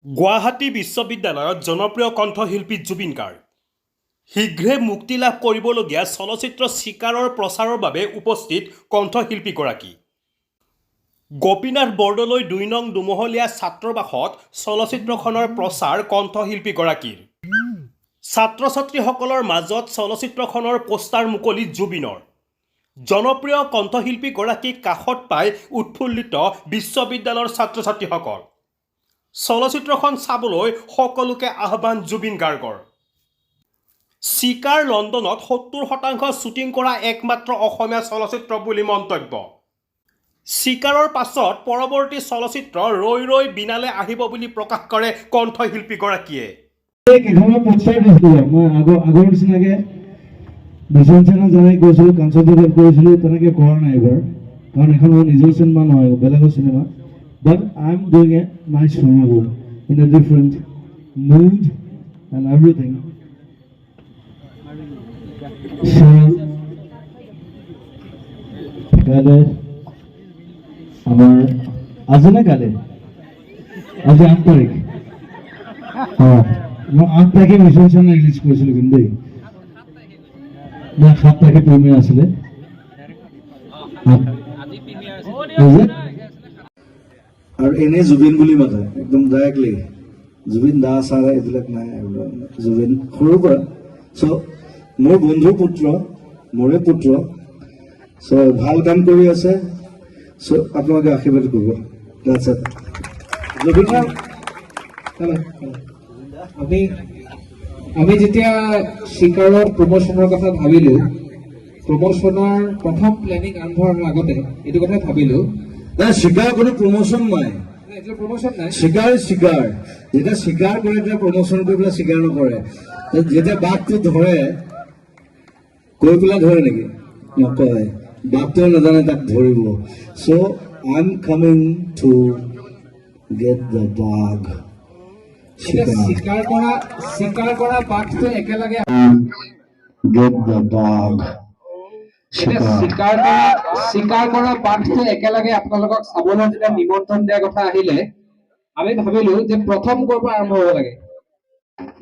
গুৱাহাটী বিশ্ববিদ্যালয়ত জনপ্ৰিয় কণ্ঠশিল্পী জুবিন গাৰ্গ শীঘ্ৰে মুক্তি লাভ কৰিবলগীয়া চলচ্চিত্ৰ চিকাৰৰ প্ৰচাৰৰ বাবে উপস্থিত কণ্ঠশিল্পীগৰাকী। গোপীনাথ বৰদলৈ ২ নং দুমহলীয়া ছাত্ৰাবাসত চলচ্চিত্ৰখনৰ প্ৰচাৰ কণ্ঠশিল্পীগৰাকীৰ। ছাত্ৰ ছাত্ৰীসকলৰ মাজত চলচ্চিত্ৰখনৰ পোষ্টাৰ মুকলি জুবিনৰ। জনপ্ৰিয় কণ্ঠশিল্পীগৰাকীক কাষত পাই উৎফুল্লিত বিশ্ববিদ্যালয়ৰ ছাত্ৰ ছাত্ৰীসকল। চলচ্চিত্ৰখন চাবলৈ সকলোকে আহ্বান জুবিন গাৰ্গৰ। চিকাৰ লণ্ডনত ৭০% শ্বুটিং কৰা একমাত্ৰ অসমীয়া চলচ্চিত্ৰ বুলি মন্তব্য। চিকাৰৰ পাছত পৰৱৰ্তী চলচ্চিত্ৰ ৰৈ ৰৈ বিনালে আহিব বুলি প্ৰকাশ কৰে কণ্ঠশিল্পীগৰাকীয়ে। আগৰ নিচিনাকে বিজন চেনা জনাই গৈছিলোঁ, কাঞ্চনজংঘাত কৰিছিলোঁ, তেনেকৈ কৰা নাই এইবাৰ, কাৰণ এখন মোৰ নিজৰ চিনেমা নহয়, বেলেগৰ cinema. But I'm doing a nice role in a different mood and everything. So, কালে আমাৰ আজি নে কালি? আজি ৮ তাৰিখ। মই ৮ তাৰিখে মিছন চেনা ৰিলিজ কৰিছিলোঁ, কিন্তু দেই ৭ তাৰিখে প্ৰিমিয়াৰ আছিলে। আৰু এনেই জুবিন বুলি মাতে একদম ডাইৰেক্টলি, জুবিন দা ছাৰ এইবিলাক নাই, জুবিন সৰুৰ পৰা। চ' মোৰ বন্ধুৰ পুত্ৰ, মোৰে পুত্ৰ, চ' ভাল কাম কৰি আছে, চ' আপোনালোকে আশীৰ্বাদ কৰিব। জুবিন আমি যেতিয়া চিকাৰৰ প্ৰমোশ্যনৰ কথা ভাবিলো, প্ৰমোশ্যনৰ প্ৰথম প্লেনিং আৰম্ভ হোৱাৰ আগতে এইটো কথা ভাবিলো, চিকাৰ কোনো প্ৰমোশ্যন নাই, প্ৰমোশ্যন নাই, চিকাৰ চিকাৰ। যেতিয়া চিকাৰ কৰে তেতিয়া প্ৰমোশ্যন কৰি পেলাই চিকাৰ নকৰে। যেতিয়া বাঘটো ধৰে কৈ পেলাই ধৰে নেকি? নকয়, বাঘটোৱে নাজানে তাক ধৰিব। চ' I am coming to get the bagh. চিকাৰ কৰা বাঘটো একেলগে গেট দ্য বাঘ। চিকাৰ কৰা বাঘটো একেলগে আপোনালোকক চাবলৈ যেতিয়া নিমন্ত্ৰণ দিয়াৰ কথা আহিলে, আমি ভাবিলো যে প্ৰথম ক'ৰ পৰা আৰম্ভ হ'ব লাগে।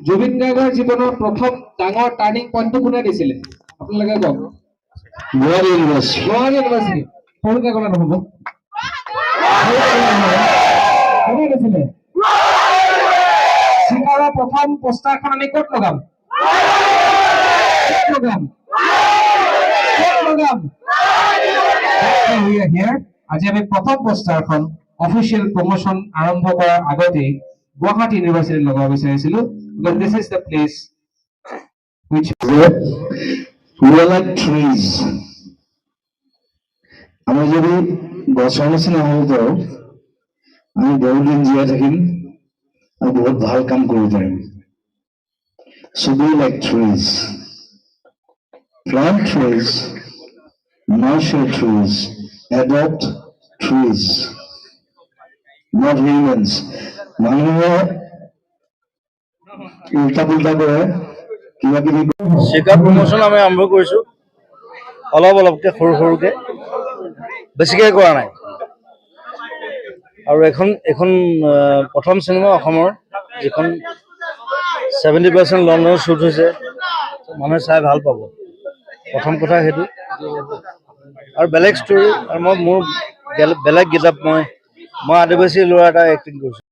জুবিন গাৰ্গৰ জীৱনৰ প্ৰথম ডাঙৰ টাৰ্ণিং পইণ্টটো কোনে দিছিলে আপোনালোকে কওক? গুৱাহাটী ইউনিভাৰ্চিটি। সৰুকে ক'লে নহ'ব, কোনে দিছিলে? চিকাৰৰ প্ৰথম পোষ্টাৰখন আমি ক'ত লগাম? আজি আমি প্ৰথম পোষ্টাৰখন অফিচিয়েল প্ৰমোশ্যন আৰম্ভ কৰাৰ আগতেই গুৱাহাটী ইউনিভাৰ্চিটিত লগাব বিচাৰিছিলো। This is the place which we are like trees. আমি যদি গছৰ নিচিনা হ'ব পাৰোঁ, আমি বহুদিন জীয়াই থাকিম আৰু বহুত ভাল কাম কৰিব পাৰিম। So be like trees. Plant trees, nurture trees, adopt trees, not humans. মানুহে উল্টা পুল্টা কৰে, কিবা কিবি। চিকাৰ প্ৰমোশ্যন আমি আৰম্ভ কৰিছোঁ অলপকৈ, সৰুকৈ, বেছিকৈ কৰা নাই। আৰু এখন প্ৰথম চিনেমা অসমৰ, যিখন 70% লণ্ডনত শ্বুট হৈছে, মানুহে চাই ভাল পাব। প্ৰথম কথা সেইটো, আৰু বেলেগ ষ্টৰী। আৰু মোৰ বেলেগ কিতাপ, মই আদিবাসী ল'ৰা এটা এক্টিং কৰিছোঁ।